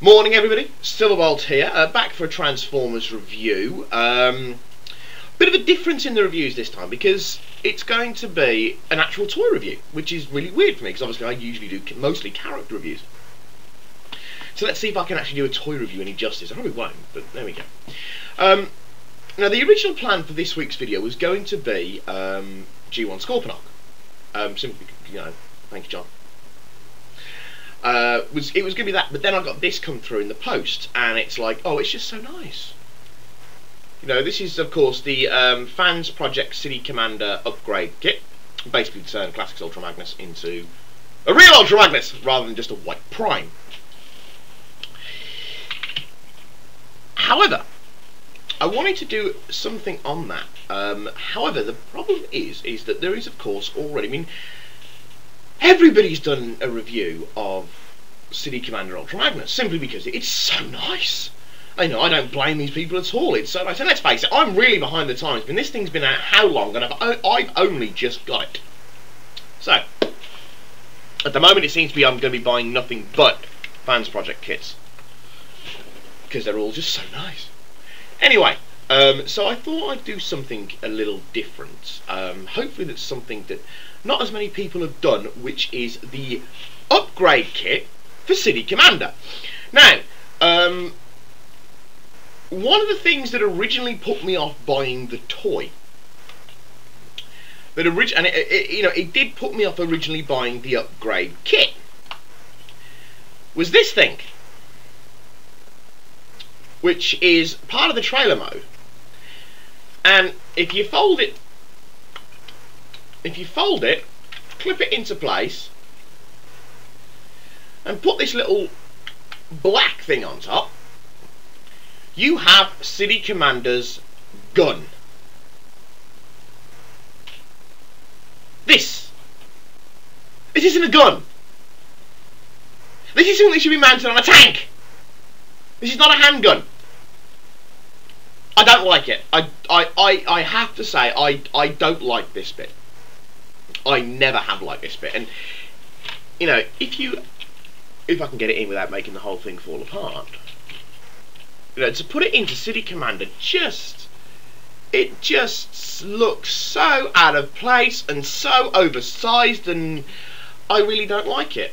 Morning everybody, Silverbolt here, back for a Transformers review. Bit of a difference in the reviews this time because it's going to be an actual toy review, which is really weird for me because obviously I usually do mostly character reviews. So let's see if I can actually do a toy review any justice. I probably won't, but there we go. Now the original plan for this week's video was going to be G1 Scorponok. Simply, thank you John. It was going to be that, but then I got this come through in the post, and it's like, oh, it's just so nice. This is of course the Fans Project City Commander upgrade kit, basically to turn Classics Ultra Magnus into a real Ultra Magnus rather than just a white Prime. However, I wanted to do something on that. However, the problem is that there is of course already, everybody's done a review of City Commander Ultra Magnus simply because it's so nice. I don't blame these people at all. It's so nice. And let's face it, I'm really behind the times. This thing's been out how long, and I've only just got it. So, at the moment it seems to be I'm going to be buying nothing but Fans Project kits because they're all just so nice. Anyway, so I thought I'd do something a little different. Hopefully that's something that not as many people have done, which is the upgrade kit for City Commander. Now, one of the things that originally put me off buying the toy, it did put me off originally buying the upgrade kit, was this thing, which is part of the trailer mode. And if you fold it, clip it into place, and put this little black thing on top, you have City Commander's gun. This isn't a gun. This is something that should be mounted on a tank. This is not a handgun. I don't like it. I have to say, I don't like this bit. I never have liked this bit. And, if I can get it in without making the whole thing fall apart, to put it into City Commander, it just looks so out of place and so oversized, and I really don't like it.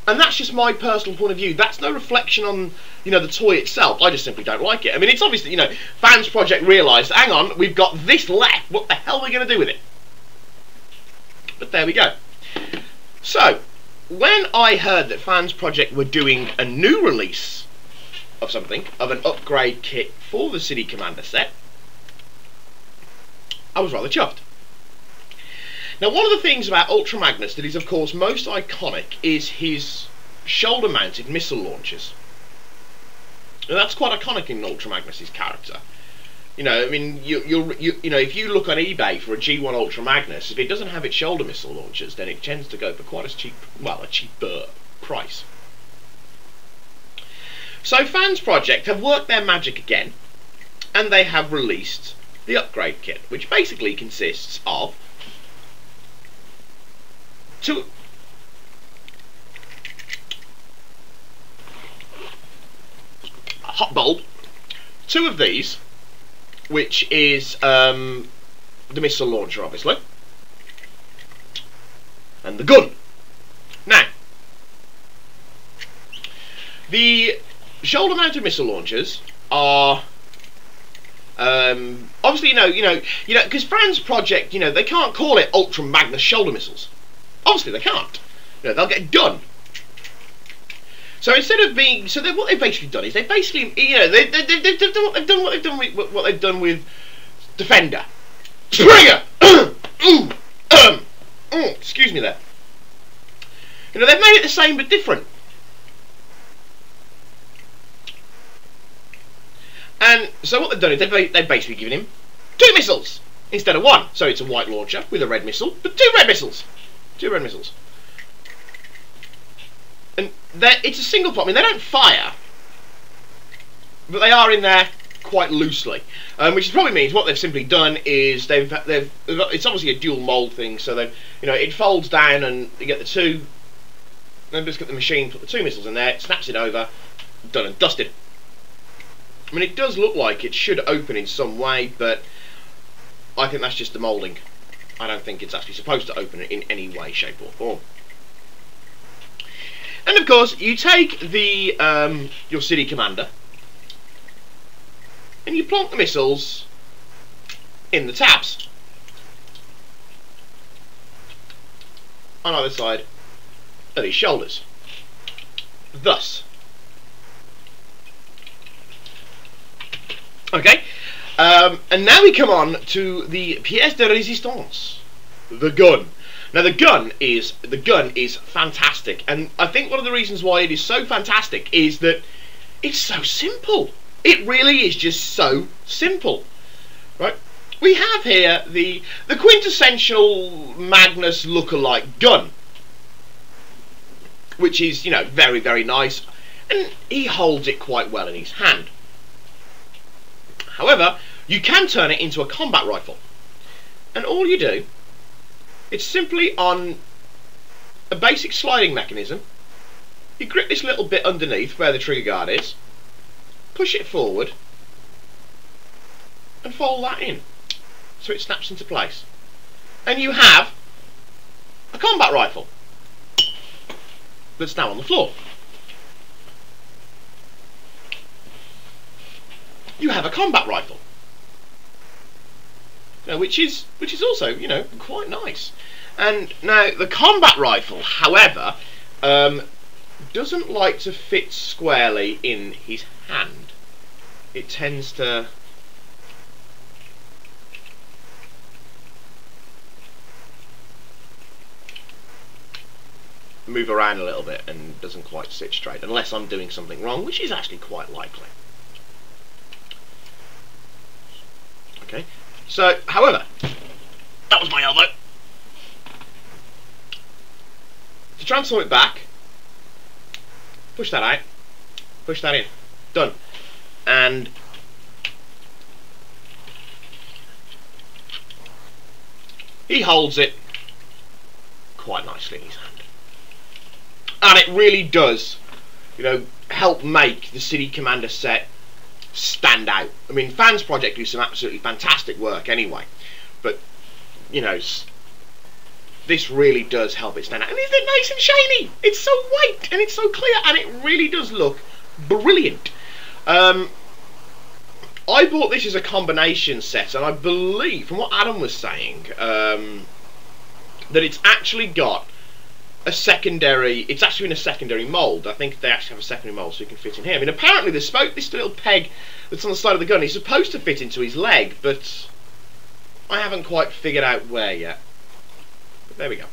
And that's just my personal point of view. That's no reflection on, the toy itself. I just simply don't like it. It's obviously, Fans Project realised, hang on, we've got this left. What the hell are we going to do with it? But there we go. So, when I heard that Fans Project were doing a new release of something, of an upgrade kit for the City Commander set, I was rather chuffed. Now, one of the things about Ultra Magnus that is, of course, most iconic is his shoulder-mounted missile launchers. And that's quite iconic in Ultra Magnus's character. If you look on eBay for a G1 Ultra Magnus, if it doesn't have its shoulder missile launchers, then it tends to go for quite a cheaper price. So Fans Project have worked their magic again, and they have released the upgrade kit, which basically consists of a hot bulb, two of these, which is the missile launcher, obviously, and the gun. Now, the shoulder-mounted missile launchers are obviously, because Fans Project, they can't call it Ultra Magnus shoulder missiles. Obviously, they can't. They'll get done. So instead of being, what they've basically done is they've basically, they've done what they've done with Defender, Springer. Excuse me there. They've made it the same but different. And so what they've done is they've basically given him two missiles instead of one. So it's a white launcher with a red missile, but two red missiles. Two red missiles. And it's a single pot. They don't fire, but they are in there quite loosely, which probably means what they've simply done is it's obviously a dual mold thing. So it folds down, and you get the two. Then just get the machine, put the two missiles in there, it snaps it over, done and dusted. I mean, it does look like it should open in some way, but I think that's just the moulding. I don't think it's actually supposed to open in any way, shape or form. And of course, you take the your city commander and you plonk the missiles in the tabs on either side of his shoulders. Thus. Okay, and now we come on to the pièce de résistance, the gun. Now the gun is fantastic, and I think one of the reasons why it is so fantastic is that it's so simple. It really is just so simple, right? We have here the quintessential Magnus look-alike gun, which is, you know, very, very nice, and he holds it quite well in his hand. However, you can turn it into a combat rifle, and all you do, it's simply on a basic sliding mechanism. You grip this little bit underneath where the trigger guard is, push it forward, and fold that in so it snaps into place, and you have a combat rifle that's now on the floor. You have a combat rifle, which is also, you know, quite nice. And now the combat rifle, however, doesn't like to fit squarely in his hand. It tends to move around a little bit and doesn't quite sit straight, unless I'm doing something wrong, which is actually quite likely. Okay, so, however, that was my elbow. To transform it back, push that out, push that in, done. And he holds it quite nicely in his hand. And it really does, you know, help make the City Commander set stand out. I mean, Fans Project do some absolutely fantastic work anyway, but, you know, this really does help it stand out. And isn't it nice and shiny? It's so white and it's so clear, and it really does look brilliant. I bought this as a combination set, and I believe, from what Adam was saying, that it's actually got a secondary, it's actually in a secondary mould. I think they actually have a secondary mould so you can fit in here. I mean, apparently this little peg that's on the side of the gun is supposed to fit into his leg, but I haven't quite figured out where yet. But there we go.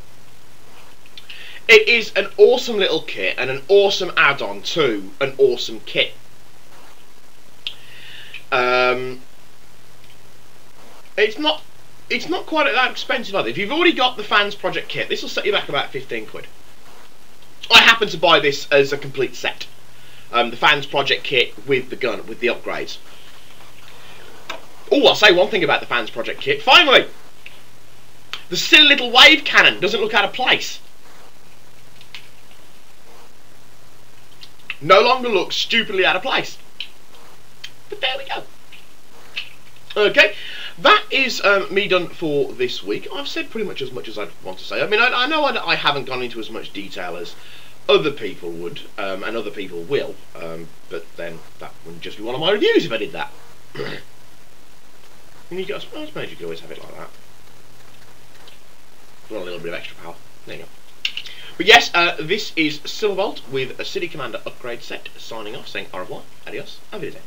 It is an awesome little kit and an awesome add-on to an awesome kit. It's not quite that expensive either. If you've already got the Fans Project kit, this will set you back about 15 quid. I happen to buy this as a complete set. The Fans Project kit with the gun, with the upgrades. Oh, I'll say one thing about the Fans Project kit. Finally! The silly little wave cannon doesn't look out of place. No longer looks stupidly out of place. But there we go. Okay, that is me done for this week. I've said pretty much as I want to say. I mean, I know I haven't gone into as much detail as other people would, and other people will, but then that wouldn't just be one of my reviews if I did that. And I suppose you could always have it like that. Want a little bit of extra power. There you go. But yes, this is Silverbolt with a City Commander upgrade set, signing off, saying au revoir, adios, and visit.